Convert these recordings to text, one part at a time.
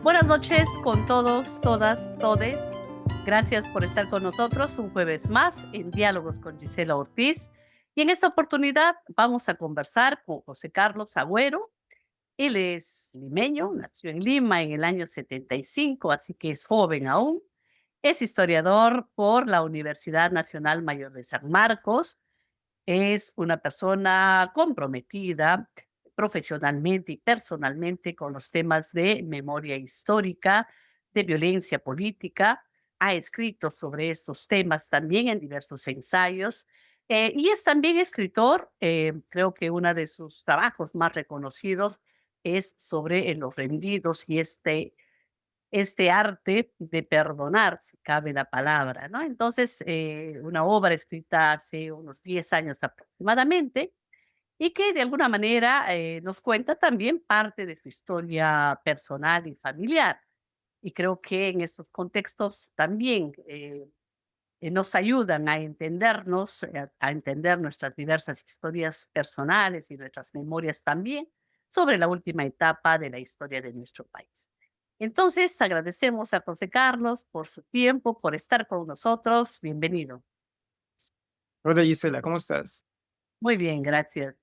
Buenas noches con todos, todas, todes. Gracias por estar con nosotros un jueves más en Diálogos con Gisela Ortiz. Y en esta oportunidad vamos a conversar con José Carlos Agüero. Él es limeño, nació en Lima en el año 75, así que es joven aún. Es historiador por la Universidad Nacional Mayor de San Marcos. Es una persona comprometida profesionalmente y personalmente con los temas de memoria histórica, de violencia política. Ha escrito sobre estos temas también en diversos ensayos y es también escritor. Creo que uno de sus trabajos más reconocidos es sobre los rendidos y este arte de perdonar, si cabe la palabra, ¿no? Entonces, una obra escrita hace unos 10 años aproximadamente y que de alguna manera nos cuenta también parte de su historia personal y familiar. Y creo que en estos contextos también nos ayudan a entendernos, a entender nuestras diversas historias personales y nuestras memorias también sobre la última etapa de la historia de nuestro país. Entonces, agradecemos a José Carlos por su tiempo, por estar con nosotros. Bienvenido. Hola Gisela, ¿cómo estás? Muy bien, gracias.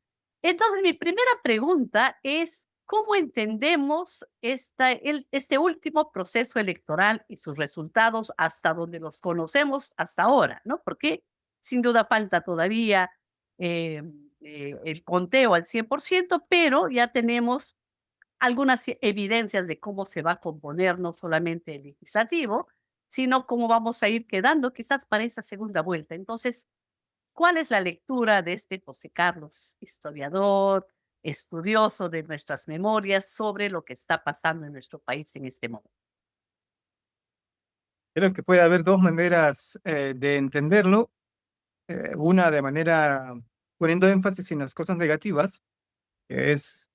Entonces, mi primera pregunta es, ¿cómo entendemos este último proceso electoral y sus resultados hasta donde los conocemos hasta ahora, ¿no? Porque sin duda falta todavía eh, el conteo al 100%, pero ya tenemos algunas evidencias de cómo se va a componer no solamente el legislativo, sino cómo vamos a ir quedando quizás para esa segunda vuelta. Entonces, ¿cuál es la lectura de este José Carlos, historiador, estudioso de nuestras memorias sobre lo que está pasando en nuestro país en este momento? Creo que puede haber dos maneras de entenderlo. Una de manera poniendo énfasis en las cosas negativas, que es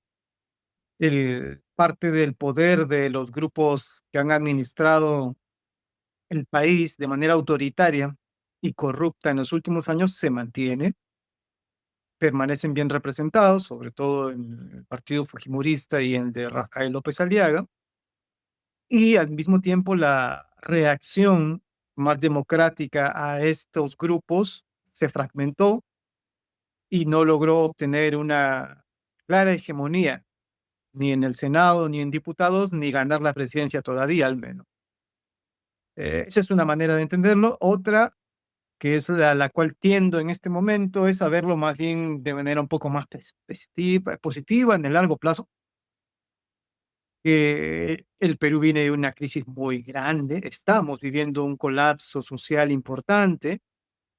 parte del poder de los grupos que han administrado el país de manera autoritaria y corrupta en los últimos años se mantiene, permanecen bien representados, sobre todo en el partido fujimorista y el de Rafael López Aliaga, y al mismo tiempo la reacción más democrática a estos grupos se fragmentó y no logró obtener una clara hegemonía, ni en el Senado, ni en diputados, ni ganar la presidencia todavía al menos. Esa es una manera de entenderlo. Otra, que es la cual tiendo en este momento, es a verlo más bien de manera un poco más positiva en el largo plazo, que el Perú viene de una crisis muy grande, estamos viviendo un colapso social importante,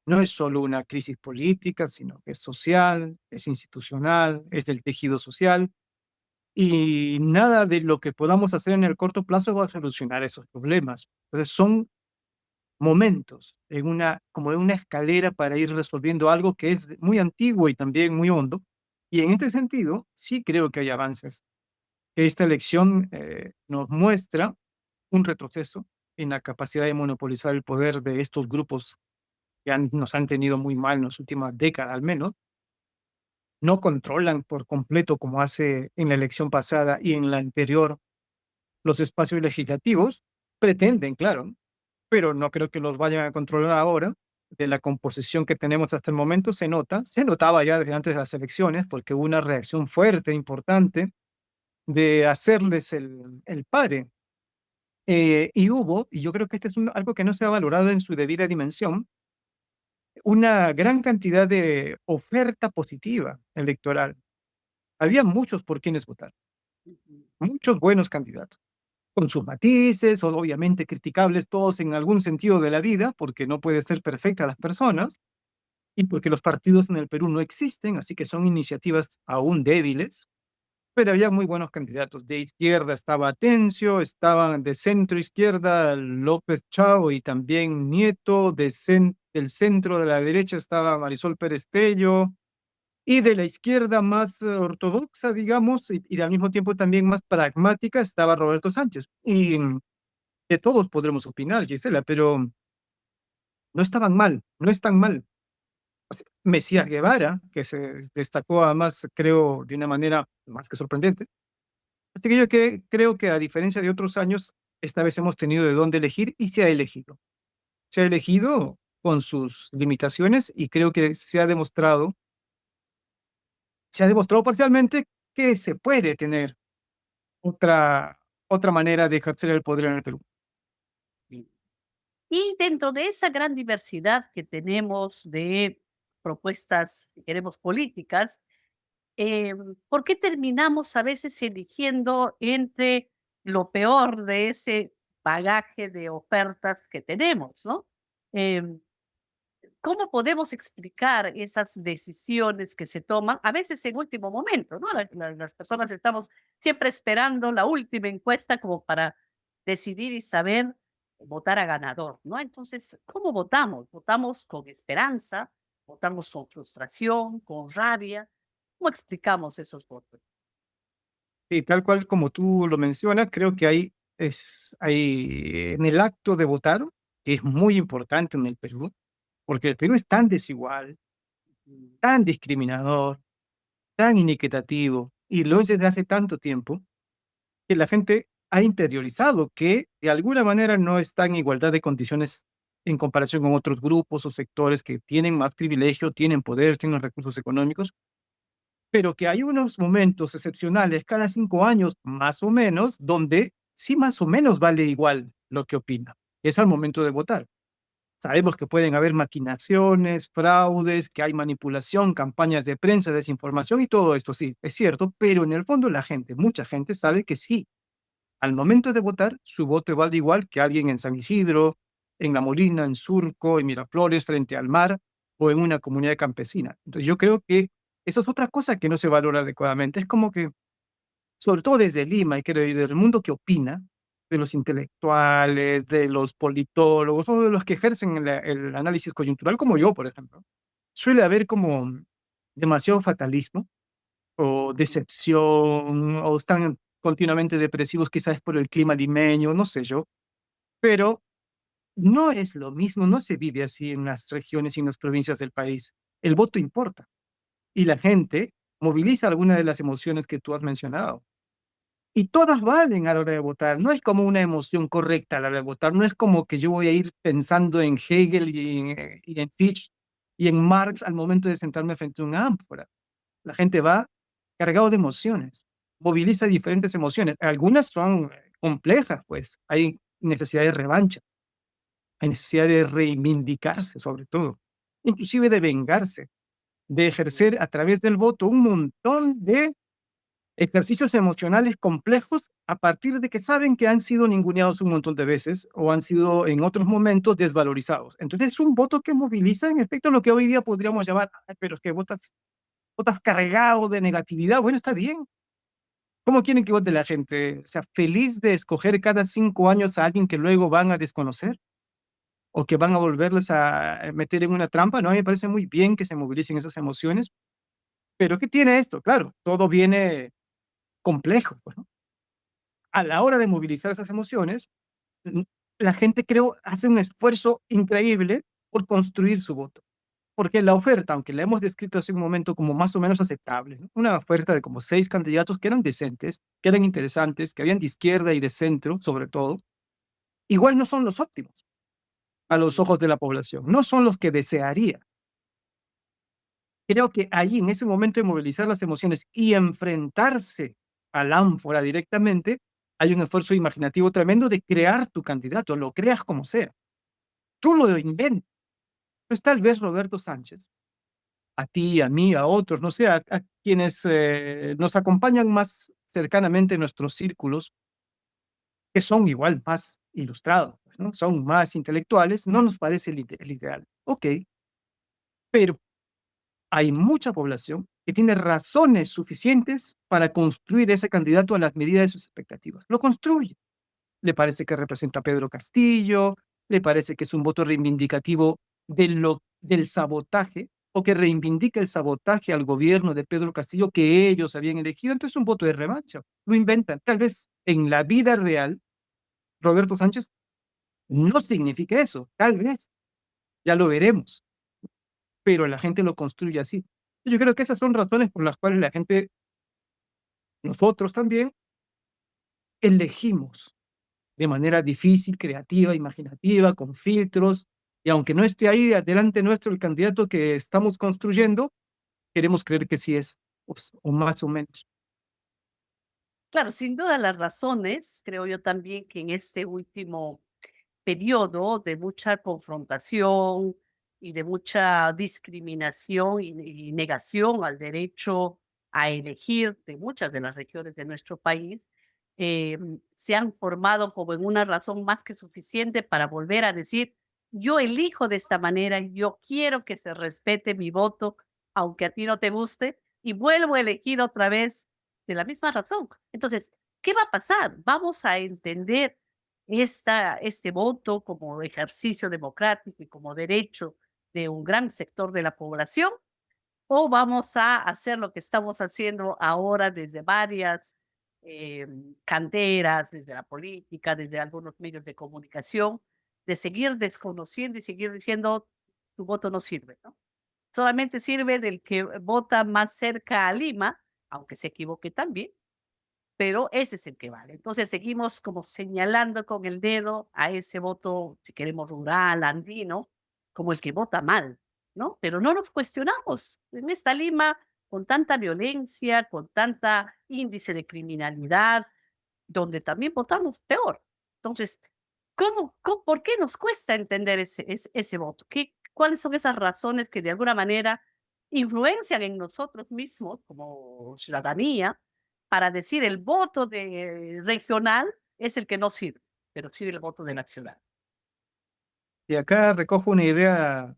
no es solo una crisis política, sino que es social, es institucional, es del tejido social, y nada de lo que podamos hacer en el corto plazo va a solucionar esos problemas. Entonces son momentos en como en una escalera para ir resolviendo algo que es muy antiguo y también muy hondo, y en este sentido sí creo que hay avances. Esta elección nos muestra un retroceso en la capacidad de monopolizar el poder de estos grupos que nos han tenido muy mal en las últimas décadas al menos. No controlan por completo como hace en la elección pasada y en la anterior los espacios legislativos. Pretenden, claro, pero no creo que los vayan a controlar ahora. De la composición que tenemos hasta el momento se notaba ya desde antes de las elecciones porque hubo una reacción fuerte, importante, de hacerles el pare. Y hubo, y yo creo que este es algo que no se ha valorado en su debida dimensión, una gran cantidad de oferta positiva electoral. Había muchos por quienes votar, Ujú. muchos buenos candidatos, con sus matices, o obviamente criticables todos en algún sentido de la vida, porque no puede ser perfecta las personas, y porque los partidos en el Perú no existen, así que son iniciativas aún débiles, pero había muy buenos candidatos. De izquierda estaba Atencio, estaban de centro izquierda López Chao y también Nieto, del centro de la derecha estaba Marisol Pérez Tello, y de la izquierda más ortodoxa, digamos, y al mismo tiempo también más pragmática estaba Roberto Sánchez. Y de todos podremos opinar, Gisela, pero no estaban mal, no están mal. O sea, Mesías Guevara, que se destacó además, creo, de una manera más que sorprendente, Así que creo que a diferencia de otros años, esta vez hemos tenido de dónde elegir y se ha elegido. Se ha elegido con sus limitaciones y creo que se ha demostrado parcialmente que se puede tener otra, otra manera de ejercer el poder en el Perú. Y dentro de esa gran diversidad que tenemos de propuestas, si queremos, políticas, ¿por qué terminamos a veces eligiendo entre lo peor de ese bagaje de ofertas que tenemos, no? Em, ¿Cómo podemos explicar esas decisiones que se toman, a veces en último momento, ¿no? Las personas estamos siempre esperando la última encuesta como para decidir y saber votar a ganador, ¿no? Entonces, ¿cómo votamos? ¿Votamos con esperanza? ¿Votamos con frustración, con rabia? ¿Cómo explicamos esos votos? Y tal cual como tú lo mencionas, creo que hay en el acto de votar, que es muy importante en el Perú, porque el Perú es tan desigual, Mm, tan discriminador, tan inequitativo, y lo es desde hace tanto tiempo, que la gente ha interiorizado que de alguna manera no está en igualdad de condiciones en comparación con otros grupos o sectores que tienen más privilegio, tienen poder, tienen recursos económicos, pero que hay unos momentos excepcionales cada 5 años, más o menos, donde sí más o menos vale igual lo que opina. Es al momento de votar. Sabemos que pueden haber maquinaciones, fraudes, que hay manipulación, campañas de prensa, desinformación y todo esto, sí, es cierto, pero en el fondo la gente, mucha gente sabe que sí, al momento de votar, su voto vale igual que alguien en San Isidro, en La Molina, en Surco, en Miraflores, frente al mar o en una comunidad campesina. Entonces yo creo que eso es otra cosa que no se valora adecuadamente. Es como que, sobre todo desde Lima y creo, y del mundo que opina, de los intelectuales, de los politólogos o de los que ejercen el análisis coyuntural, como yo, por ejemplo, suele haber como demasiado fatalismo o decepción, o están continuamente depresivos quizás por el clima limeño, no sé yo, pero no es lo mismo, no se vive así en las regiones y en las provincias del país. El voto importa y la gente moviliza algunas de las emociones que tú has mencionado. Y todas valen a la hora de votar. No es como una emoción correcta a la hora de votar. No es como que yo voy a ir pensando en Hegel y en Fichte y en Marx al momento de sentarme frente a una ámpora. La gente va cargado de emociones, moviliza diferentes emociones. Algunas son complejas, pues. Hay necesidad de revancha, hay necesidad de reivindicarse, sobre todo, inclusive de vengarse, de ejercer a través del voto un montón de ejercicios emocionales complejos a partir de que saben que han sido ninguneados un montón de veces o han sido en otros momentos desvalorizados. Entonces es un voto que moviliza, en efecto, lo que hoy día podríamos llamar, "Ay, pero es que votas cargado de negatividad". Bueno, está bien. ¿Cómo quieren que vote la gente? O sea, feliz de escoger cada 5 años a alguien que luego van a desconocer o que van a volverles a meter en una trampa. No, a mí me parece muy bien que se movilicen esas emociones, pero ¿qué tiene esto? Claro, todo viene complejo, pues, ¿no? A la hora de movilizar esas emociones, mm, la gente creo hace un esfuerzo increíble por construir su voto. Porque la oferta, aunque la hemos descrito hace un momento como más o menos aceptable, ¿no? Una oferta de como 6 candidatos que eran decentes, que eran interesantes, que habían de izquierda y de centro, sobre todo, igual no son los óptimos a los ojos de la población, no son los que desearía. Creo que ahí, en ese momento de movilizar las emociones y enfrentarse al ánfora directamente, hay un esfuerzo imaginativo tremendo de crear tu candidato, lo creas como sea. Tú lo inventas. Pues tal vez Roberto Sánchez, a ti, a mí, a otros, no sé, a quienes nos acompañan más cercanamente en nuestros círculos, que son igual más ilustrados, pues, ¿no? Son más intelectuales, no nos parece el ideal. Ok, pero hay mucha población que tiene razones suficientes para construir ese candidato a las medidas de sus expectativas. Lo construye. Le parece que representa a Pedro Castillo, le parece que es un voto reivindicativo del sabotaje, o que reivindica el sabotaje al gobierno de Pedro Castillo que ellos habían elegido. Entonces es un voto de revancha. Lo inventan. Tal vez en la vida real, Roberto Sánchez no significa eso. Tal vez, ya lo veremos, pero la gente lo construye así. Yo creo que esas son razones por las cuales la gente, nosotros también, elegimos de manera difícil, creativa, imaginativa, con filtros, y aunque no esté ahí delante nuestro el candidato que estamos construyendo, queremos creer que sí es, pues, o más o menos. Claro, sin duda las razones, creo yo también que en este último periodo de mucha confrontación y de mucha discriminación y negación al derecho a elegir de muchas de las regiones de nuestro país, se han formado como en una razón más que suficiente para volver a decir, yo elijo de esta manera, yo quiero que se respete mi voto, aunque a ti no te guste, y vuelvo a elegir otra vez de la misma razón. Entonces, ¿qué va a pasar? Vamos a entender este voto como ejercicio democrático y como derecho de un gran sector de la población, o vamos a hacer lo que estamos haciendo ahora desde varias canteras, desde la política, desde algunos medios de comunicación, de seguir desconociendo y seguir diciendo tu voto no sirve, ¿no? Solamente sirve del que vota más cerca a Lima, aunque se equivoque también, pero ese es el que vale. Entonces seguimos como señalando con el dedo a ese voto, si queremos rural, andino, como el que vota mal, ¿no? Pero no nos cuestionamos. En esta Lima, con tanta violencia, con tanta índice de criminalidad, donde también votamos peor. Entonces, por qué nos cuesta entender ese voto? ¿Cuáles son esas razones que de alguna manera influencian en nosotros mismos como ciudadanía para decir el voto regional es el que no sirve, pero sirve el voto de nacional? Y acá recojo una idea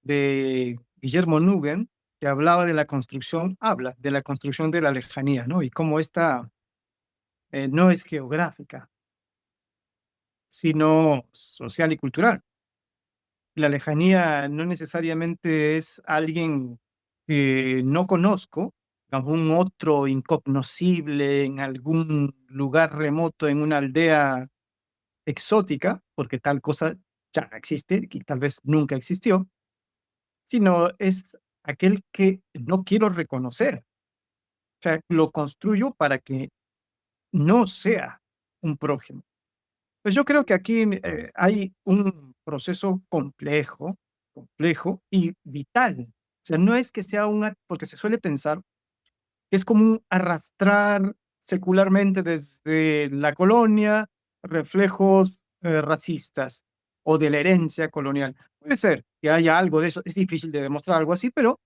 de Guillermo Nugent, que hablaba de la construcción, habla de la construcción de la lejanía, ¿no? Y cómo esta no es geográfica, sino social y cultural. La lejanía no necesariamente es alguien que no conozco, algún otro incognoscible en algún lugar remoto, en una aldea exótica, porque tal cosa ya no existe y tal vez nunca existió, sino es aquel que no quiero reconocer. O sea, lo construyo para que no sea un prójimo. Pues yo creo que aquí hay un proceso complejo y vital. O sea, no es que sea porque se suele pensar que es como un arrastrar secularmente desde la colonia reflejos racistas o de la herencia colonial. Puede ser que haya algo de eso, es difícil de demostrar algo así, pero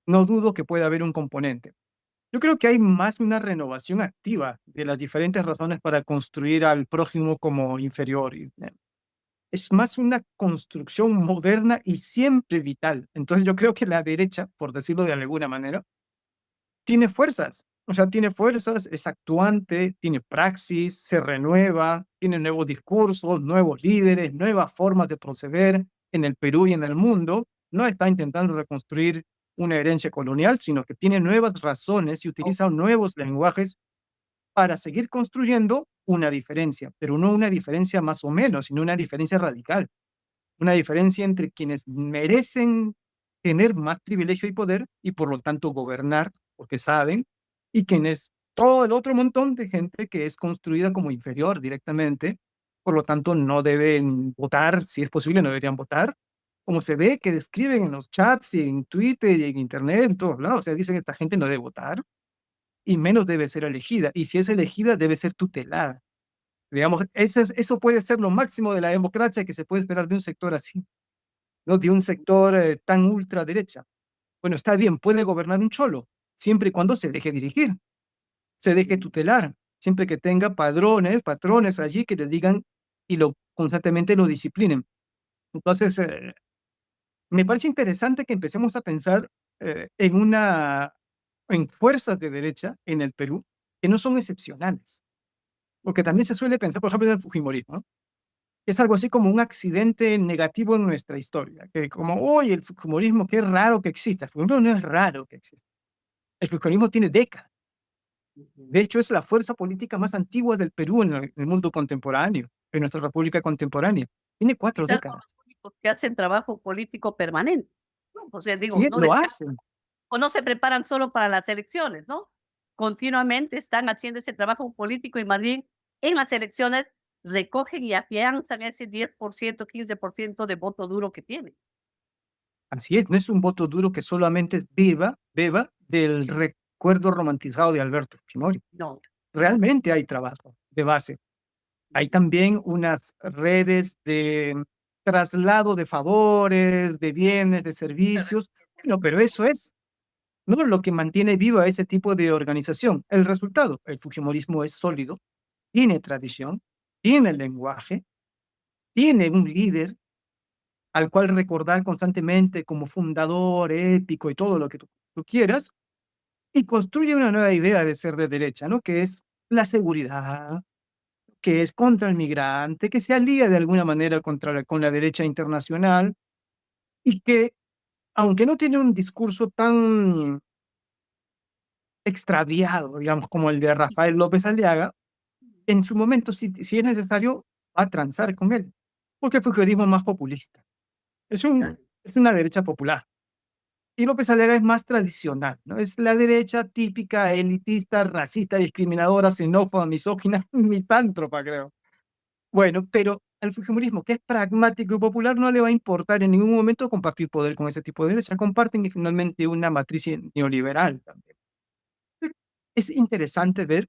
no dudo que pueda haber un componente. Yo creo que hay más una renovación activa de las diferentes razones para construir al prójimo como inferior. Es más una construcción moderna y siempre vital. Entonces yo creo que la derecha, por decirlo de alguna manera, tiene fuerzas. O sea, tiene fuerzas, es actuante, tiene praxis, se renueva, tiene nuevos discursos, nuevos líderes, nuevas formas de proceder en el Perú y en el mundo. No está intentando reconstruir una herencia colonial, sino que tiene nuevas razones y utiliza nuevos lenguajes para seguir construyendo una diferencia, pero no una diferencia más o menos, sino una diferencia radical, una diferencia entre quienes merecen tener más privilegio y poder y por lo tanto gobernar, porque saben, y quienes, todo el otro montón de gente que es construida como inferior directamente, por lo tanto no deben votar, si es posible, no deberían votar, como se ve que describen en los chats y en Twitter y en Internet, en todos lados, o sea, dicen esta gente no debe votar y menos debe ser elegida, y si es elegida debe ser tutelada. Digamos, eso puede ser lo máximo de la democracia que se puede esperar de un sector así, ¿no? De un sector tan ultraderecha. Bueno, está bien, puede gobernar un cholo, siempre y cuando se deje dirigir, se deje tutelar, siempre que tenga patrones allí que le digan y constantemente lo disciplinen. Entonces, me parece interesante que empecemos a pensar en fuerzas de derecha en el Perú que no son excepcionales, porque también se suele pensar, por ejemplo, en el Fujimorismo, ¿no? Es algo así como un accidente negativo en nuestra historia, que como, oye, el fujimorismo, qué raro que exista. El fujimorismo no es raro que exista. El fujimorismo tiene décadas. De hecho, es la fuerza política más antigua del Perú en el mundo contemporáneo, en nuestra república contemporánea. Tiene 4 Quizás son décadas. los únicos que hacen trabajo político permanente, ¿no? O sea, digo, Sí, no lo descansan hacen. o no se preparan solo para las elecciones, ¿no? continuamente están haciendo ese trabajo político y más bien en las elecciones recogen y afianzan ese 10%, 15% de voto duro que tienen. Así es, no es un voto duro que solamente beba del recuerdo romantizado de Alberto Fujimori. No. Realmente hay trabajo de base. Hay también unas redes de traslado de favores, de bienes, de servicios. Bueno, pero eso es, ¿no?, lo que mantiene viva ese tipo de organización. El resultado, el fujimorismo es sólido, tiene tradición, tiene lenguaje, tiene un líder al cual recordar constantemente como fundador, épico y todo lo que tú quieras, y construye una nueva idea de ser de derecha, ¿no? Que es la seguridad, que es contra el migrante, que se alía de alguna manera con la derecha internacional y que, aunque no tiene un discurso tan extraviado, digamos, como el de Rafael López Aliaga, en su momento, si es necesario, va a transar con él, porque fue el más populista. Es una derecha popular. Y López Aliaga es más tradicional, ¿no? Es la derecha típica, elitista, racista, discriminadora, xenófoba, misógina, misántropa, creo. Bueno, pero al fujimorismo, que es pragmático y popular, no le va a importar en ningún momento compartir poder con ese tipo de derecha. Comparten y finalmente una matriz neoliberal también. Es interesante ver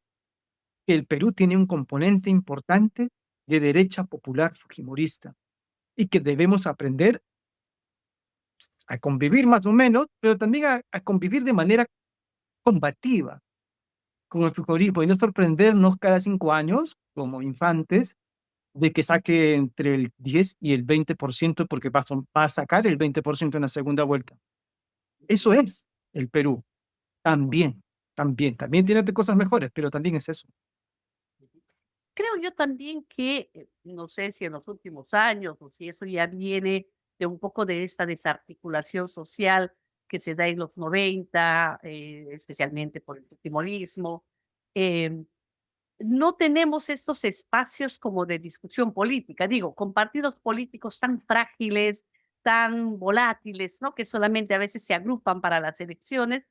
que el Perú tiene un componente importante de derecha popular fujimorista y que debemos aprender a convivir más o menos, pero también a convivir de manera combativa con el fujimorismo y no sorprendernos cada 5 años, como infantes, de que saque entre el 10 y el 20%, porque va a sacar el 20% en la segunda vuelta. Eso es el Perú, también, también tiene cosas mejores, pero también es eso. Creo yo también que, no sé si en los últimos años o si eso ya viene de un poco de esta desarticulación social que se da en los 90, especialmente por el fujimorismo, em, no tenemos estos espacios como de discusión política, digo, con partidos políticos tan frágiles, tan volátiles, ¿no? Que solamente a veces se agrupan para las elecciones,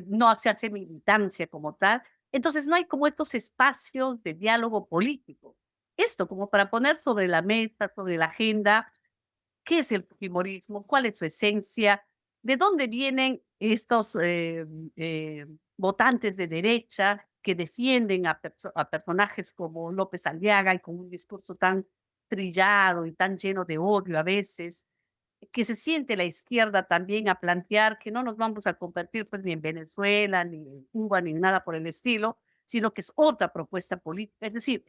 no se hace militancia como tal. Entonces no hay como estos espacios de diálogo político. Esto como para poner sobre la mesa, sobre la agenda, ¿qué es el fujimorismo? ¿Cuál es su esencia? ¿De dónde vienen estos votantes de derecha que defienden a personajes como López Aliaga y con un discurso tan trillado y tan lleno de odio a veces? Que se siente la izquierda también a plantear que no nos vamos a convertir pues ni en Venezuela, ni en Cuba, ni en nada por el estilo, sino que es otra propuesta política. Es decir,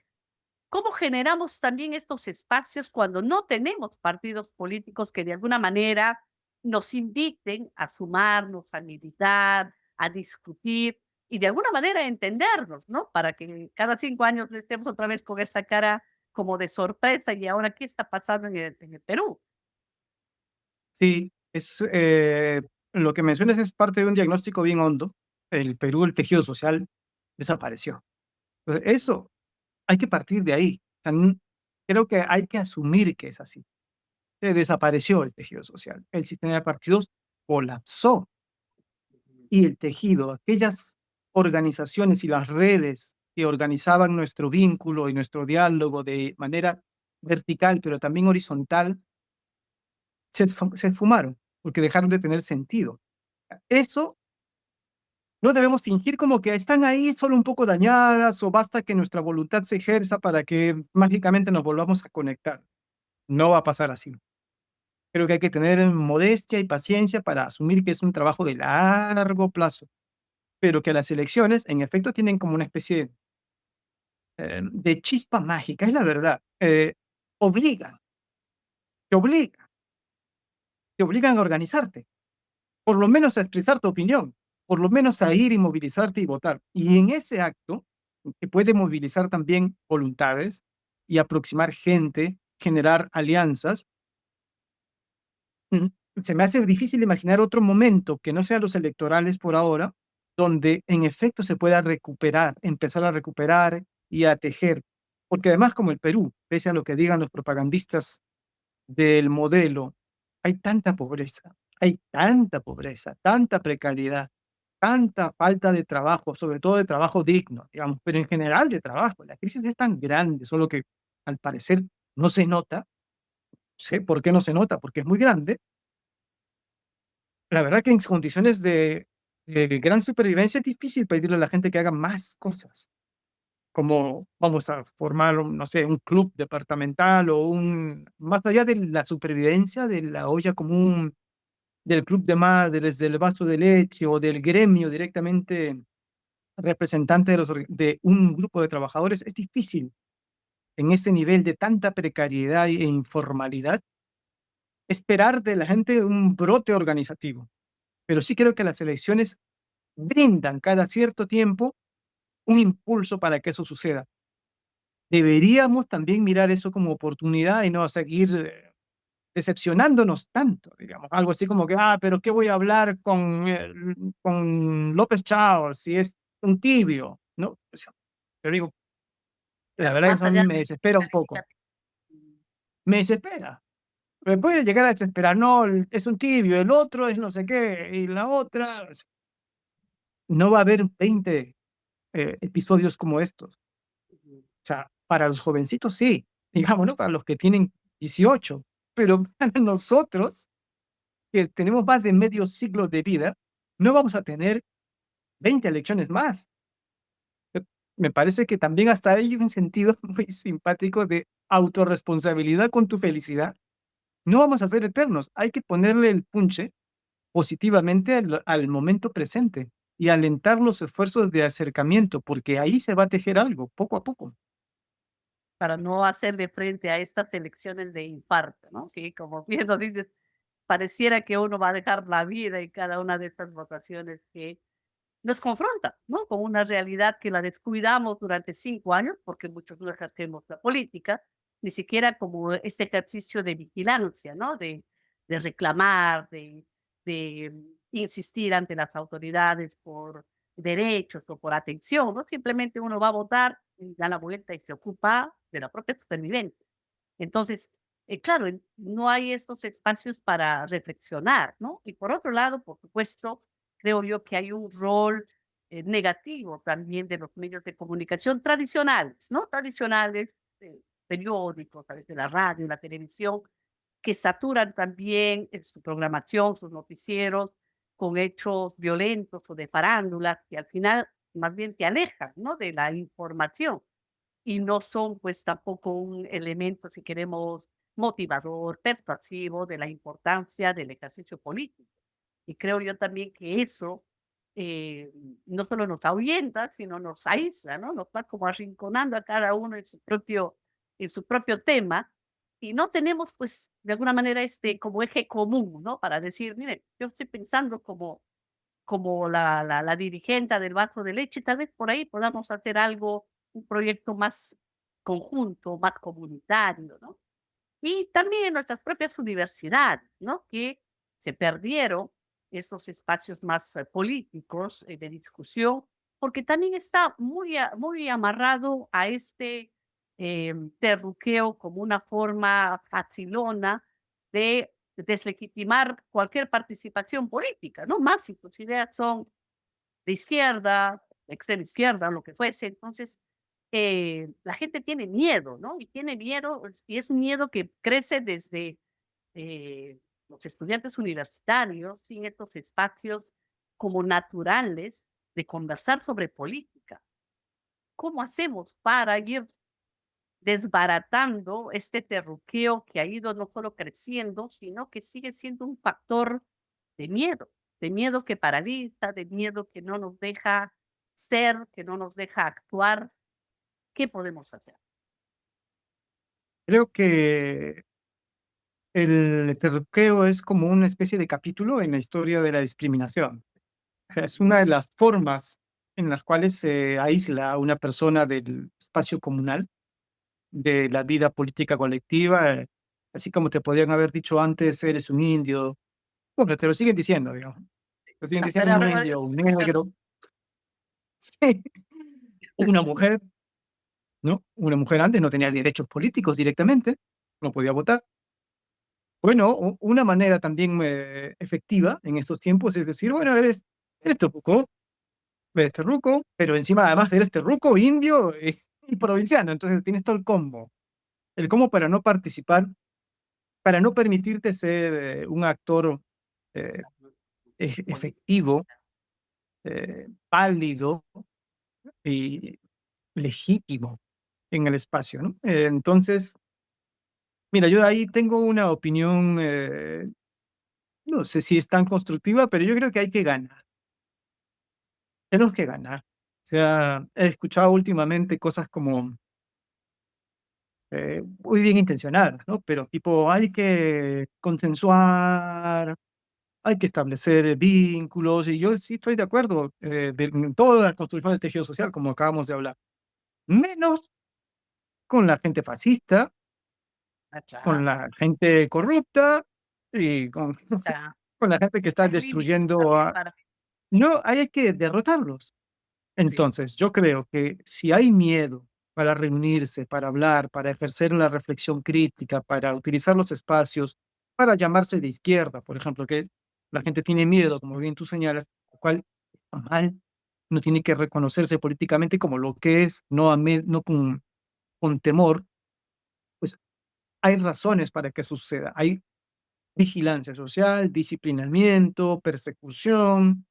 ¿cómo generamos también estos espacios cuando no tenemos partidos políticos que de alguna manera nos inviten a sumarnos, a militar, a discutir y de alguna manera a entendernos, ¿no? Para que cada 5 años no estemos otra vez con esta cara como de sorpresa y ahora qué está pasando en el Perú. Sí, lo que mencionas es parte de un diagnóstico bien hondo. El Perú, el tejido social desapareció. Pues eso, hay que partir de ahí. O sea, creo que hay que asumir que es así. Se desapareció el tejido social. El sistema de partidos colapsó y el tejido, aquellas organizaciones y las redes que organizaban nuestro vínculo y nuestro diálogo de manera vertical, pero también horizontal, se esfumaron porque dejaron de tener sentido. Eso no debemos fingir como que están ahí solo un poco dañadas o basta que nuestra voluntad se ejerza para que mágicamente nos volvamos a conectar. No va a pasar así. Creo que hay que tener modestia y paciencia para asumir que es un trabajo de largo plazo, pero que las elecciones, en efecto, tienen como una especie de chispa mágica, es la verdad. Obligan, te obligan, te obligan a organizarte, por lo menos a expresar tu opinión, por lo menos a ir y movilizarte y votar. Y en ese acto, que puede movilizar también voluntades y aproximar gente, generar alianzas, mm, se me hace difícil imaginar otro momento que no sea los electorales por ahora, donde en efecto se pueda recuperar, empezar a recuperar y a tejer. Porque además, como el Perú, pese a lo que digan los propagandistas del modelo, hay tanta pobreza, tanta precariedad, tanta falta de trabajo, sobre todo de trabajo digno, digamos, pero en general de trabajo. La crisis es tan grande, solo que al parecer no se nota. Sé por qué no se nota, porque es muy grande. La verdad que en condiciones de gran supervivencia es difícil pedirle a la gente que haga más cosas, como vamos a formar, no sé, un club departamental o más allá de la supervivencia de la olla común, del club de madres, del vaso de leche o del gremio directamente representante de un grupo de trabajadores, es difícil en ese nivel de tanta precariedad e informalidad esperar de la gente un brote organizativo. Pero sí creo que las elecciones brindan cada cierto tiempo un impulso para que eso suceda. Deberíamos también mirar eso como oportunidad y no seguir decepcionándonos tanto, digamos, algo así como que, pero ¿qué voy a hablar con López Chao si es un tibio? ¿No? O sea, yo digo, la verdad que Más eso a allá mí de me la desespera un poco, calificativa. me desespera, me puede llegar a desesperar, no, es un tibio, el otro es no sé qué, y la otra, no va a haber 20 episodios como estos. O sea, para los jovencitos sí, digamos, ¿no? Para los que tienen 18, pero para nosotros, que tenemos más de medio siglo de vida, no vamos a tener 20 elecciones más. Eh, Me parece que también hasta hay un sentido muy simpático de autorresponsabilidad con tu felicidad. No vamos a ser eternos, hay que ponerle el punche positivamente al momento presente y alentar los esfuerzos de acercamiento, porque ahí se va a tejer algo, poco a poco. Para no hacerle frente a estas elecciones de infarto, ¿no? Sí, como bien lo dices, pareciera que uno va a dejar la vida en cada una de estas votaciones que nos confronta, ¿no? Con una realidad que la descuidamos durante 5 años, porque muchos no ejercemos la política, ni siquiera como este ejercicio de vigilancia, ¿no? De reclamar, de insistir ante las autoridades por derechos o por atención, ¿no? Simplemente uno va a votar, y da la vuelta y se ocupa de la propia supervivencia. Entonces, claro, no hay estos espacios para reflexionar, ¿no? Y por otro lado, por supuesto, creo yo que hay un rol negativo también de los medios de comunicación tradicionales, ¿no? Tradicionales, periódicos, a través de la radio, la televisión, que saturan también en su programación, sus noticieros, con hechos violentos o de farándulas que al final más bien te alejan, ¿no? De la información y no son pues tampoco un elemento, si queremos, motivador, persuasivo de la importancia del ejercicio político. Y creo yo también que eso eh, no solo nos ahuyenta, sino nos aísla, ¿no? Nos va como arrinconando a cada uno en su propio tema y no tenemos pues de alguna manera este como eje común, ¿no? Para decir, mire, yo estoy pensando como la dirigente del vaso de leche, tal vez por ahí podamos hacer algo, un proyecto más conjunto, más comunitario, ¿no? Y también nuestras propias universidades, ¿no? Que se perdieron estos espacios más políticos de discusión, porque también está muy amarrado a este terruqueo como una forma facilona de deslegitimar cualquier participación política, ¿no? Más si tus ideas son de izquierda, de extrema izquierda, lo que fuese. Entonces, la gente tiene miedo, ¿no? Y tiene miedo, y es un miedo que crece desde los estudiantes universitarios, sin estos espacios como naturales de conversar sobre política. ¿Cómo hacemos para ir desbaratando este terruqueo que ha ido no solo creciendo, sino que sigue siendo un factor de miedo que paraliza, de miedo que no nos deja ser, que no nos deja actuar? ¿Qué podemos hacer? Creo que el terruqueo es como una especie de capítulo en la historia de la discriminación. Es una de las formas en las cuales se aísla a una persona del espacio comunal, de la vida política colectiva, así como te podrían haber dicho antes, eres un indio, bueno, te lo siguen diciendo, digamos. Te siguen diciendo Pero un indio, un negro, sí, una mujer, ¿no? Una mujer antes no tenía derechos políticos directamente, no podía votar. Bueno, una manera también efectiva en estos tiempos es decir, bueno, eres eres terruco, pero encima además eres terruco, indio y provinciano, entonces tienes todo el combo. El combo para no participar, para no permitirte ser un actor eh, efectivo, válido y legítimo en el espacio, ¿no? Entonces, mira, yo de ahí tengo una opinión, no sé si es tan constructiva, pero yo creo que hay que ganar. Tenemos que ganar. O sea, he escuchado últimamente cosas como muy bien intencionadas, ¿no? Pero tipo, hay que consensuar, hay que establecer vínculos, y yo sí estoy de acuerdo en toda la construcción del tejido social, como acabamos de hablar, menos con la gente fascista, Allá, con la gente corrupta y con, no sé, ya. con la gente que está Hay límites destruyendo también a... para No, hay que derrotarlos. sí. Entonces, yo creo que si hay miedo para reunirse, para hablar, para ejercer la reflexión crítica, para utilizar los espacios, para llamarse de izquierda, por ejemplo, que la gente tiene miedo, como bien tú señalas, lo cual está mal, no tiene que reconocerse políticamente como lo que es, no con temor, pues hay razones para que suceda. Hay vigilancia social, disciplinamiento, persecución,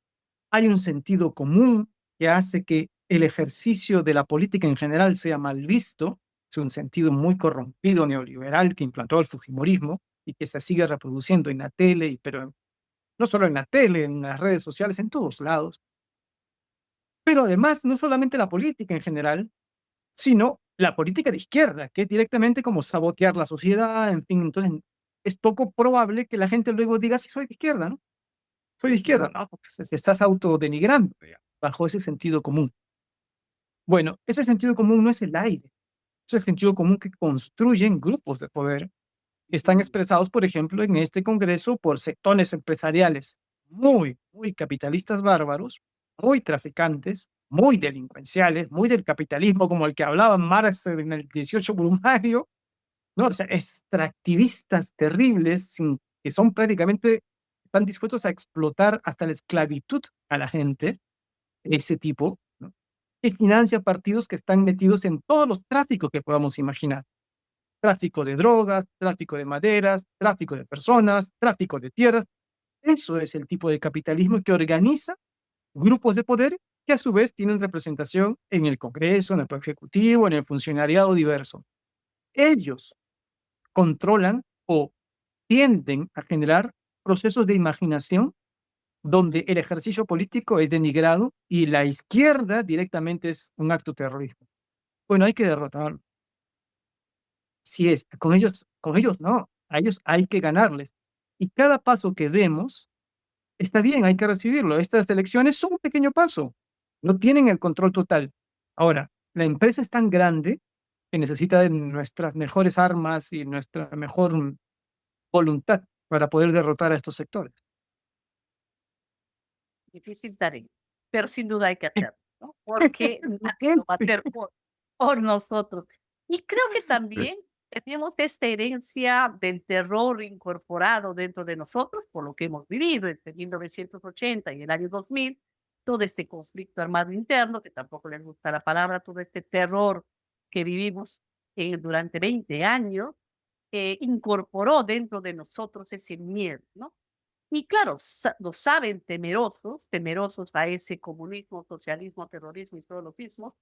hay un sentido común que hace que el ejercicio de la política en general sea mal visto, es un sentido muy corrompido neoliberal que implantó el fujimorismo y que se sigue reproduciendo en la tele, pero no solo en la tele, en las redes sociales, en todos lados. Pero además, no solamente la política en general, sino la política de izquierda, que es directamente como sabotear la sociedad, en fin, entonces es poco probable que la gente luego diga, sí, soy de izquierda, ¿no? Soy de izquierda, ¿no? Porque te estás autodenigrando bajo ese sentido común. Bueno, ese sentido común no es el aire, es el sentido común que construyen grupos de poder que están expresados, por ejemplo, en este Congreso por sectores empresariales muy capitalistas bárbaros, muy traficantes, muy delincuenciales, muy del capitalismo como el que hablaba Marx en el 18 Brumario, ¿no? O sea, extractivistas terribles que son prácticamente, están dispuestos a explotar hasta la esclavitud a la gente, ese tipo, ¿no? Que financia partidos que están metidos en todos los tráficos que podamos imaginar. Tráfico de drogas, tráfico de maderas, tráfico de personas, tráfico de tierras. Eso es el tipo de capitalismo que organiza grupos de poder que a su vez tienen representación en el Congreso, en el Poder Ejecutivo, en el funcionariado diverso. Ellos controlan o tienden a generar procesos de imaginación donde el ejercicio político es denigrado y la izquierda directamente es un acto terrorista. Bueno, hay que derrotarlo. Si es, con ellos no, a ellos hay que ganarles. Y cada paso que demos, está bien, hay que recibirlo. Estas elecciones son un pequeño paso, no tienen el control total. Ahora, la empresa es tan grande que necesita de nuestras mejores armas y nuestra mejor voluntad para poder derrotar a estos sectores. Difícil tarea, pero sin duda hay que hacerlo, ¿no? Porque nadie lo va a Sí. hacer por nosotros. Y creo que también tenemos esta herencia del terror incorporado dentro de nosotros por lo que hemos vivido entre 1980 y el año 2000, todo este conflicto armado interno, que tampoco les gusta la palabra, todo este terror que vivimos durante 20 años, incorporó dentro de nosotros ese miedo, ¿no? Y claro, lo saben temerosos, temerosos a ese comunismo, socialismo, terrorismo y todo lo mismo,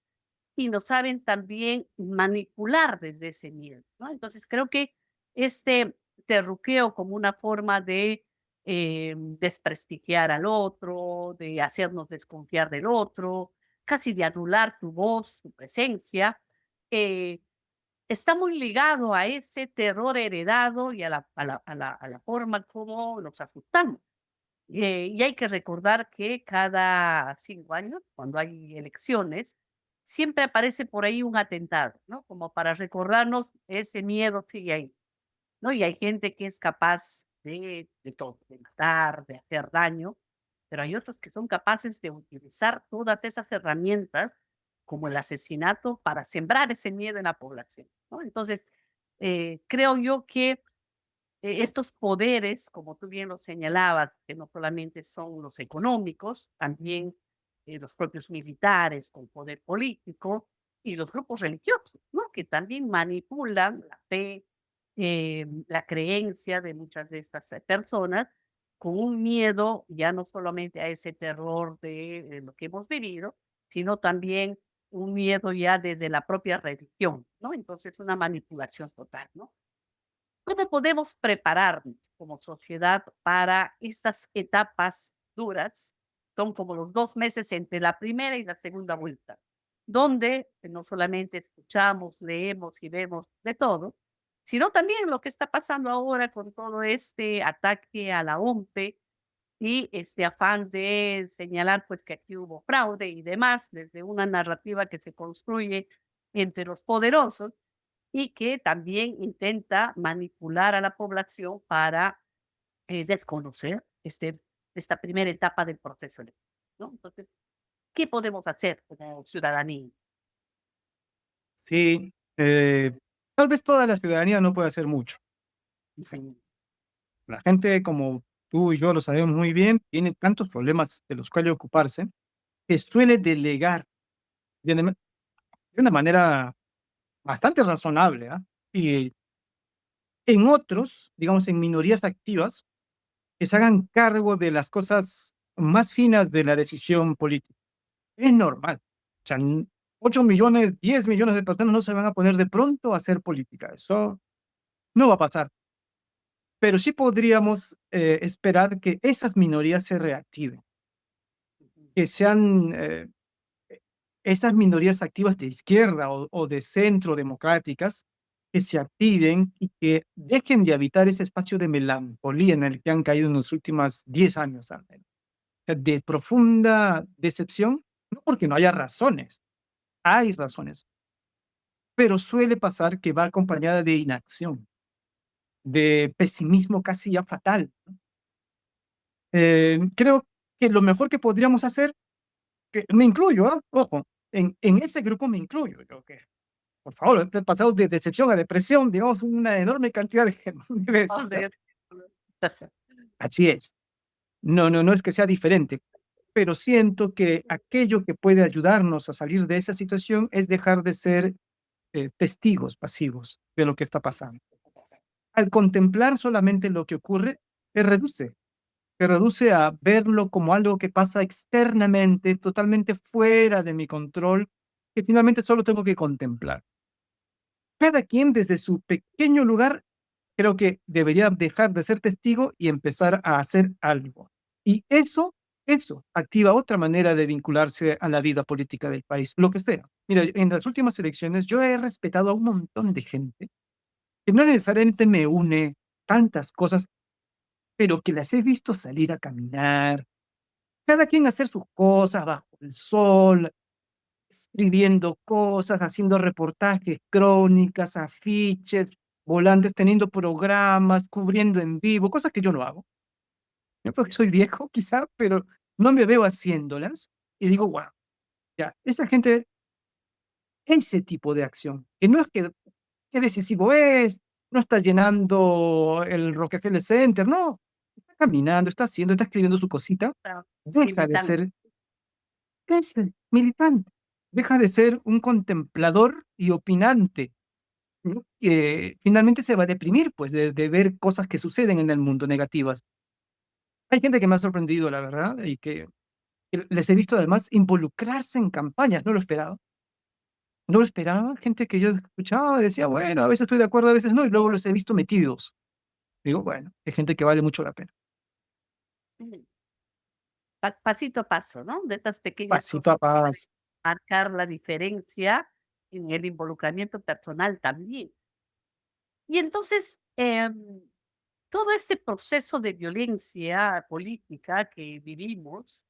y lo saben también manipular desde ese miedo, ¿no? Entonces creo que este terruqueo como una forma de desprestigiar al otro, de hacernos desconfiar del otro, casi de anular tu voz, tu presencia, eh, está muy ligado a ese terror heredado y a la forma como nos asustamos. Y hay que recordar que cada 5 años, cuando hay elecciones, siempre aparece por ahí un atentado, ¿no? Como para recordarnos ese miedo sigue ahí, ¿no? Y hay gente que es capaz de todo, de matar, de hacer daño, pero hay otros que son capaces de utilizar todas esas herramientas, como el asesinato, para sembrar ese miedo en la población, ¿no? Entonces, creo yo que estos poderes, como tú bien lo señalabas, que no solamente son los económicos, también los propios militares con poder político y los grupos religiosos, ¿no? Que también manipulan la fe, la creencia de muchas de estas personas con un miedo ya no solamente a ese terror de lo que hemos vivido, sino también un miedo ya desde la propia religión, ¿no? Entonces, una manipulación total, ¿no? ¿Cómo podemos prepararnos como sociedad para estas etapas duras? Son como los 2 meses entre la primera y la segunda vuelta, donde no solamente escuchamos, leemos y vemos de todo, sino también lo que está pasando ahora con todo este ataque a la OMPE y este afán de señalar pues que aquí hubo fraude y demás, desde una narrativa que se construye entre los poderosos y que también intenta manipular a la población para desconocer esta primera etapa del proceso electoral, ¿no? Entonces, ¿qué podemos hacer como ciudadanía? Sí, tal vez toda la ciudadanía no puede hacer mucho. Ujú, La gente, como tú y yo lo sabemos muy bien, tiene tantos problemas de los cuales ocuparse, que suele delegar de una de una manera bastante razonable, ¿ah? Y en otros, digamos, en minorías activas, que se hagan cargo de las cosas más finas de la decisión política. Es normal. O sea, 8 millones, 10 millones de personas no se van a poner de pronto a hacer política. Eso no va a pasar. Pero sí podríamos esperar que esas minorías se reactiven, ujú, que sean esas minorías activas de izquierda o de centro democráticas, que se activen y que dejen de habitar ese espacio de melancolía en el que han caído en los últimos 10 años al menos. O sea, de profunda decepción, no porque no haya razones, hay razones, pero suele pasar que va acompañada de inacción, de pesimismo casi ya fatal. Creo que lo mejor que podríamos hacer, que me incluyo, ¿ah? Ojo, en ese grupo me incluyo, yo que, por favor, he pasado de decepción a depresión, digamos, una enorme cantidad de veces. O sea, joder. así es. No, no, no es que sea diferente, pero siento que aquello que puede ayudarnos a salir de esa situación es dejar de ser testigos pasivos de lo que está pasando. Al contemplar solamente lo que ocurre, te reduce, te reduce a verlo como algo que pasa externamente, totalmente fuera de mi control, que finalmente solo tengo que contemplar. Cada quien desde su pequeño lugar creo que debería dejar de ser testigo y empezar a hacer algo. Y eso activa otra manera de vincularse a la vida política del país, lo que sea. Mira, en las últimas elecciones yo he respetado a un montón de gente que no necesariamente me une tantas cosas, pero que las he visto salir a caminar, cada quien hacer sus cosas bajo el sol, escribiendo cosas, haciendo reportajes, crónicas, afiches, volantes, teniendo programas, cubriendo en vivo, cosas que yo no hago. Yo creo que soy viejo, quizá, pero no me veo haciéndolas y digo, wow, ya, esa gente, ese tipo de acción, que no es que qué decisivo es, no está llenando el Rockefeller Center, no, está caminando, está haciendo, está escribiendo su cosita, deja de Militante. ser ese militante, deja de ser un contemplador y opinante, ¿no? Que finalmente se va a deprimir, pues, de ver cosas que suceden en el mundo negativas. Hay gente que me ha sorprendido, la verdad, y que les he visto además involucrarse en campañas, no lo esperaba. No lo esperaba, gente que yo escuchaba, decía, bueno, a veces estoy de acuerdo, a veces no, y luego los he visto metidos. Digo, bueno, hay gente que vale mucho la pena. Ujú. Pasito a paso, ¿no? De estas pequeñas Pasito a cosas que pueden paso. marcar la diferencia en el involucramiento personal también. Y entonces, todo este proceso de violencia política que vivimos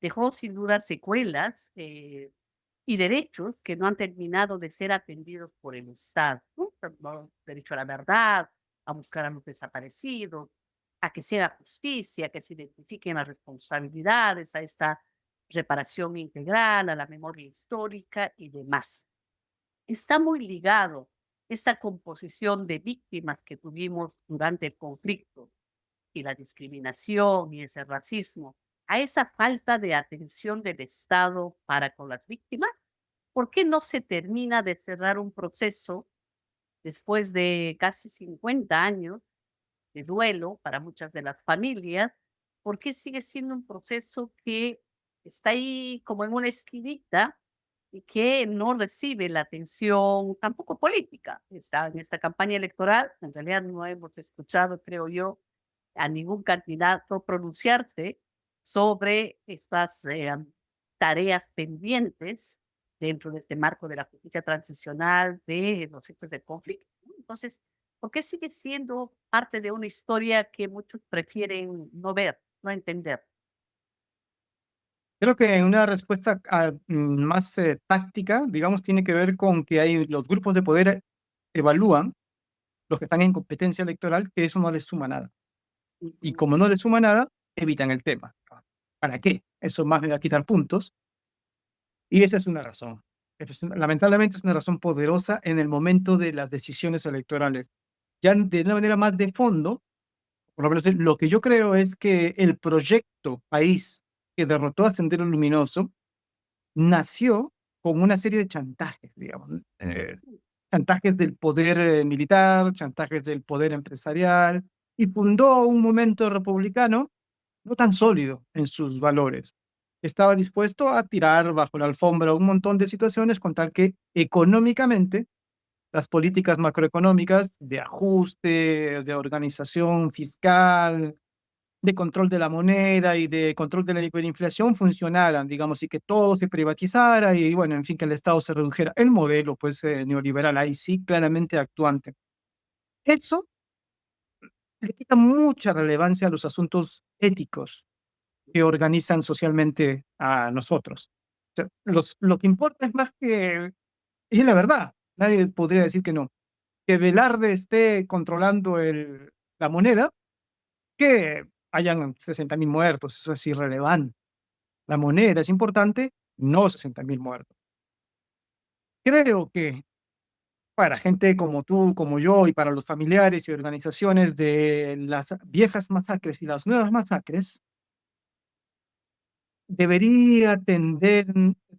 dejó sin duda secuelas y derechos que no han terminado de ser atendidos por el Estado, ¿no? Como derecho a la verdad, a buscar a los desaparecidos, a que se haga justicia, que se identifiquen las responsabilidades, a esta reparación integral, a la memoria histórica y demás. Está muy ligado esta composición de víctimas que tuvimos durante el conflicto y la discriminación y ese racismo, a esa falta de atención del Estado para con las víctimas? ¿Por qué no se termina de cerrar un proceso después de casi 50 años de duelo para muchas de las familias? ¿Por qué sigue siendo un proceso que está ahí como en una esquinita y que no recibe la atención tampoco política? Está en esta campaña electoral, en realidad no hemos escuchado, creo yo, a ningún candidato pronunciarse sobre estas tareas pendientes dentro de este marco de la justicia transicional de los hechos del conflicto, ¿no? Entonces, ¿por qué sigue siendo parte de una historia que muchos prefieren no ver, no entender? Creo que una respuesta más táctica, digamos, tiene que ver con que hay los grupos de poder evalúan, los que están en competencia electoral, que eso no les suma nada. Y Ujú. como no les suma nada, evitan el tema. ¿Para qué? Eso más me va a quitar puntos. Y esa es una razón. Lamentablemente es una razón poderosa en el momento de las decisiones electorales. Ya de una manera más de fondo, por lo menos lo que yo creo es que el proyecto país que derrotó a Sendero Luminoso nació con una serie de chantajes, digamos, ¿no? Chantajes del poder militar, chantajes del poder empresarial, y fundó un momento republicano no tan sólido en sus valores. Estaba dispuesto a tirar bajo la alfombra un montón de situaciones con tal que económicamente las políticas macroeconómicas de ajuste, de organización fiscal, de control de la moneda y de control de la hiperinflación funcionaran, digamos, y que todo se privatizara y, bueno, en fin, que el Estado se redujera. El modelo, pues, neoliberal, ahí sí, claramente actuante. Eso le quita mucha relevancia a los asuntos éticos que organizan socialmente a nosotros. O sea, lo que importa es más que, y es la verdad, nadie podría decir que no, que Velarde esté controlando la moneda, que hayan 60.000 muertos, eso es irrelevante. La moneda es importante, no 60.000 muertos. Creo que para gente como tú, como yo, y para los familiares y organizaciones de las viejas masacres y las nuevas masacres, debería tender,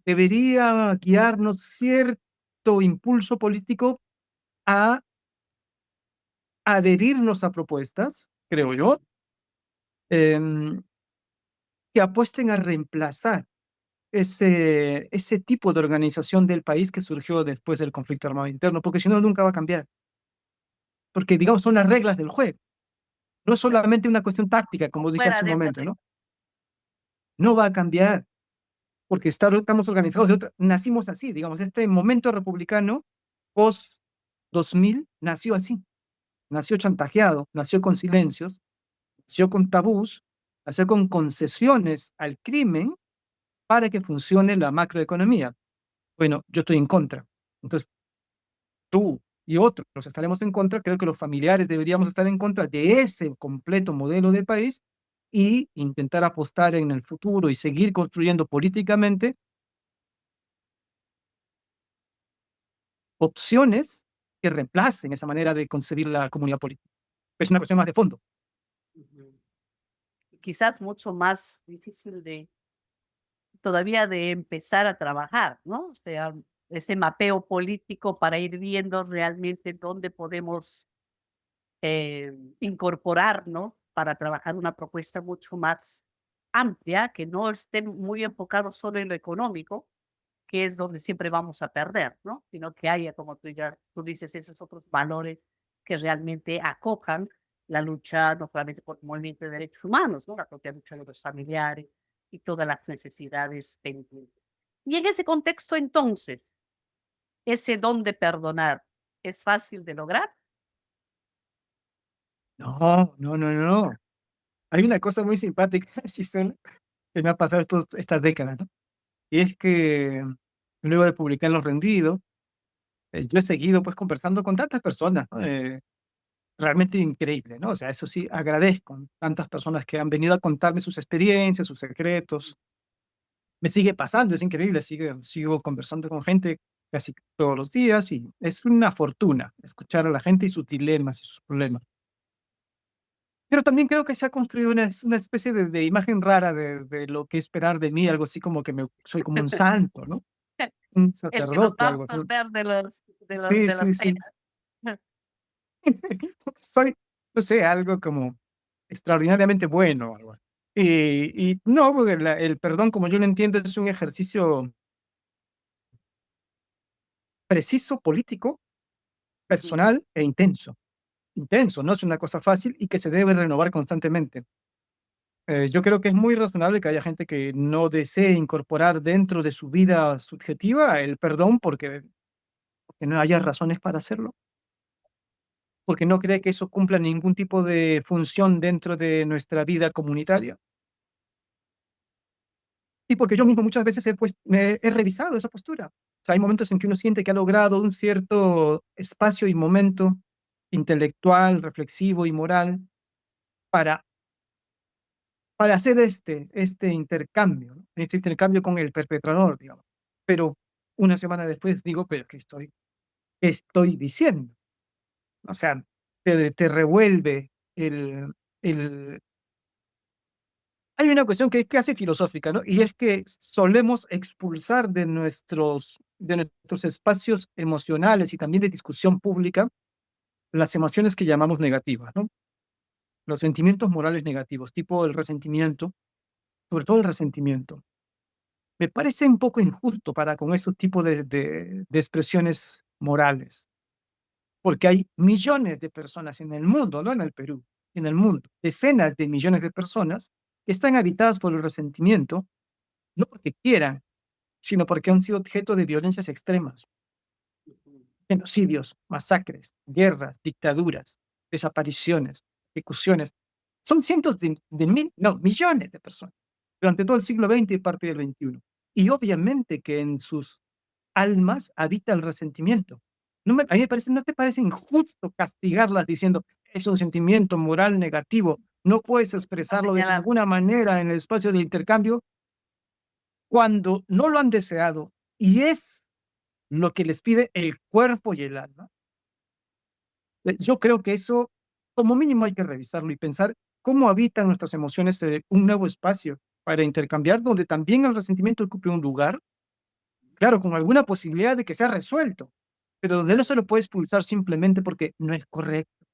debería guiarnos cierto impulso político a adherirnos a propuestas, creo yo, em, que apuesten a reemplazar ese tipo de organización del país que surgió después del conflicto armado interno, porque si no, nunca va a cambiar. Porque, digamos, son las reglas del juego. No es solamente una cuestión táctica, como dije Fuera hace un de ese momento, ¿no? No va a cambiar, porque estamos organizados nacimos así, digamos, este momento republicano post 2000 nació así, nació chantajeado, nació con silencios, nació con tabús, nació con concesiones al crimen para que funcione la macroeconomía. Bueno, yo estoy en contra. Entonces, tú y otros estaremos en contra. Creo que los familiares deberíamos estar en contra de ese completo modelo de país y intentar apostar en el futuro y seguir construyendo políticamente opciones que reemplacen esa manera de concebir la comunidad política. Es una cuestión más de fondo. Ujú. Quizás mucho más difícil de todavía de empezar a trabajar, ¿no? O sea, ese mapeo político para ir viendo realmente dónde podemos incorporarnos para trabajar una propuesta mucho más amplia, que no esté muy enfocado solo en lo económico, que es donde siempre vamos a perder, ¿no? Sino que haya, como tú dices, esos otros valores que realmente acojan la lucha, no solamente por el movimiento de derechos humanos, ¿no? La propia lucha de los familiares y todas las necesidades pendientes. Y en ese contexto, entonces, ese don de perdonar es fácil de lograr. No, no, no, no. Hay una cosa muy simpática, Giselle, que me ha pasado estas décadas, ¿no? Y es que luego de publicar Los Rendidos, yo he seguido pues conversando con tantas personas, ¿no? Realmente increíble, ¿no? O sea, eso sí, agradezco tantas personas que han venido a contarme sus experiencias, sus secretos. Me sigue pasando, es increíble, sigo conversando con gente. casi todos los días y es una fortuna escuchar a la gente y sus dilemas y sus problemas. Pero también creo que se ha construido una especie de imagen rara de lo que esperar de mí, algo así como que soy como un santo, ¿no? Un El que nos sacerdote, va a algo así. absolver Sí, de las sí, sí. penas. Soy, no sé, algo como extraordinariamente bueno, algo así. Y no, porque el perdón, como yo lo entiendo, es un ejercicio preciso, político, Ujú. personal e intenso. Intenso, no es una cosa fácil y que se debe renovar constantemente. Yo creo que es muy razonable que haya gente que no desee incorporar dentro de su vida subjetiva el perdón porque no haya razones para hacerlo, porque no cree que eso cumpla ningún tipo de función dentro de nuestra vida comunitaria. Y porque yo mismo muchas veces he revisado esa postura. O sea, hay momentos en que uno siente que ha logrado un cierto espacio y momento intelectual, reflexivo y moral para, para hacer este intercambio, ¿no? Este intercambio con el perpetrador, digamos. Pero una semana después digo, pero qué estoy diciendo? O sea, te revuelve el... Hay una cuestión que es casi filosófica, ¿no? Y es que solemos expulsar de nuestros espacios emocionales y también de discusión pública las emociones que llamamos negativas, ¿no? Los sentimientos morales negativos, tipo el resentimiento, sobre todo el resentimiento. Me parece un poco injusto para con esos tipos de expresiones morales, porque hay millones de personas en el mundo, no en el Perú, en el mundo, decenas de millones de personas que están habitadas por el resentimiento, no porque quieran, sino porque han sido objeto de violencias extremas, genocidios, masacres, guerras, dictaduras, desapariciones, ejecuciones. Son cientos no, millones de personas durante todo el siglo XX y parte del XXI. Y obviamente que en sus almas habita el resentimiento. A mí me parece, ¿no te parece injusto castigarlas diciendo es un sentimiento moral negativo? No puedes A expresarlo de señalar. ninguna manera en el espacio de intercambio cuando no lo han deseado y es lo que les pide el cuerpo y el alma. Yo creo que eso, como mínimo, hay que revisarlo y pensar cómo habitan nuestras emociones un nuevo espacio para intercambiar, donde también el resentimiento ocupe un lugar, claro, con alguna posibilidad de que sea resuelto, pero donde no se lo puede expulsar simplemente porque no es correcto,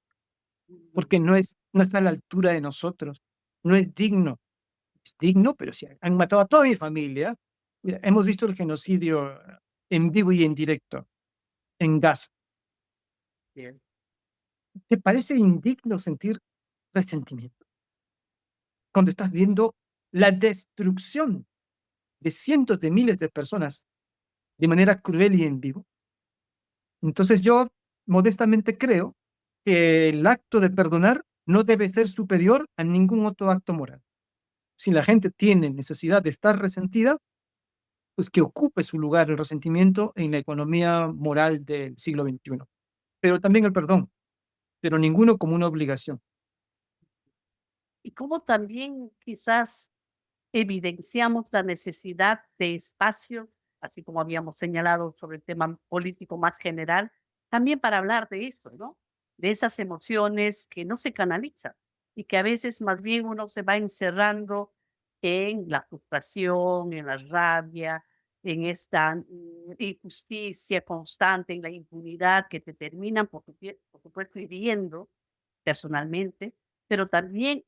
Ujú. porque no está a la altura de nosotros, no es digno. Es digno, pero si han matado a toda mi familia, mira, hemos visto el genocidio en vivo y en directo en Gaza. Bien. ¿Te parece indigno sentir resentimiento cuando estás viendo la destrucción de cientos de miles de personas de manera cruel y en vivo? Entonces yo modestamente creo que el acto de perdonar no debe ser superior a ningún otro acto moral. Si la gente tiene necesidad de estar resentida, pues que ocupe su lugar el resentimiento en la economía moral del siglo XXI. Pero también el perdón, pero ninguno como una obligación. Y cómo también quizás evidenciamos la necesidad de espacios, así como habíamos señalado sobre el tema político más general, también para hablar de eso, ¿no? De esas emociones que no se canalizan y que a veces más bien uno se va encerrando en la frustración, en la rabia, en esta injusticia constante, en la impunidad que te terminan, por supuesto, hiriendo personalmente, pero también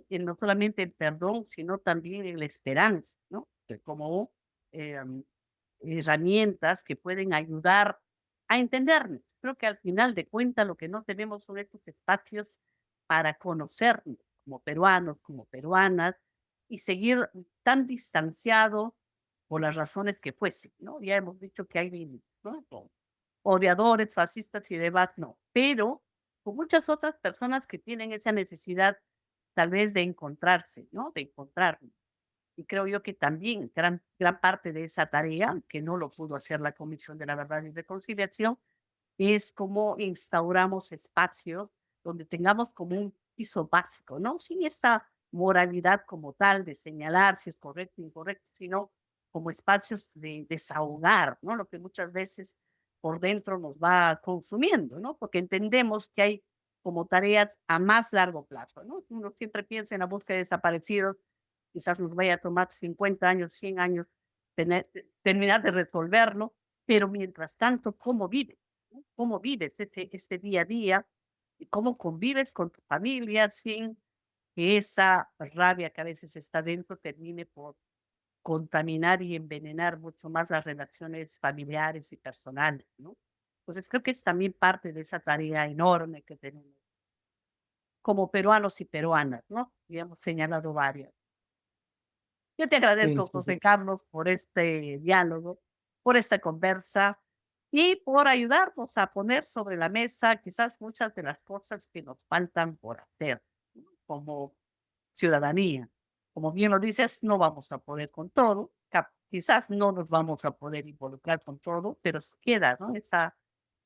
no solamente el perdón, sino también en la esperanza, ¿no? Que como em, herramientas que pueden ayudar a entendernos. Creo que al final de cuentas lo que no tenemos son estos espacios para conocernos como peruanos, como peruanas, y seguir tan distanciado por las razones que fuesen, ¿no? Ya hemos dicho que hay límites, ¿no? Odiadores, fascistas y demás, no. Pero con muchas otras personas que tienen esa necesidad tal vez de encontrarse, ¿no? De encontrarnos. Y creo yo que también gran parte de esa tarea, que no lo pudo hacer la Comisión de la Verdad y Reconciliación, es cómo instauramos espacios donde tengamos como un piso básico, ¿no? Sin esta moralidad como tal de señalar si es correcto o incorrecto, sino como espacios de desahogar, ¿no? Lo que muchas veces por dentro nos va consumiendo, ¿no? Porque entendemos que hay como tareas a más largo plazo, ¿no? Uno siempre piensa en la búsqueda de desaparecidos, quizás nos vaya a tomar 50 años, 100 años terminar de resolverlo, pero mientras tanto, ¿cómo vives? ¿No? ¿Cómo vives este día a día? ¿Y cómo convives con tu familia sin que esa rabia que a veces está dentro termine por contaminar y envenenar mucho más las relaciones familiares y personales, ¿no? Entonces creo que es también parte de esa tarea enorme que tenemos como peruanos y peruanas, ¿no? Y hemos señalado varias. Yo te Sí, agradezco, sí, sí. José Carlos, por este diálogo, por esta conversa y por ayudarnos a poner sobre la mesa quizás muchas de las cosas que nos faltan por hacer, ¿no? Como ciudadanía. Como bien lo dices, no vamos a poder con todo, quizás no nos vamos a poder involucrar con todo, pero sí queda, ¿no?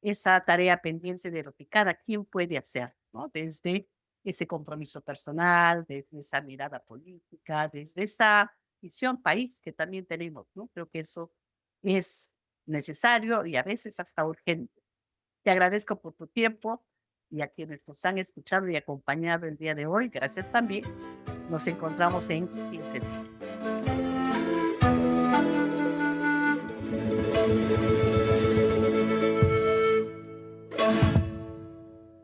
Esa tarea pendiente de lo que cada quien puede hacer, ¿no? Desde ese compromiso personal, desde esa mirada política, desde esa visión país que también tenemos, ¿no? Creo que eso es necesario y a veces hasta urgente. Te agradezco por tu tiempo y a quienes nos han escuchado y acompañado el día de hoy. Gracias también. Nos encontramos en 15 días.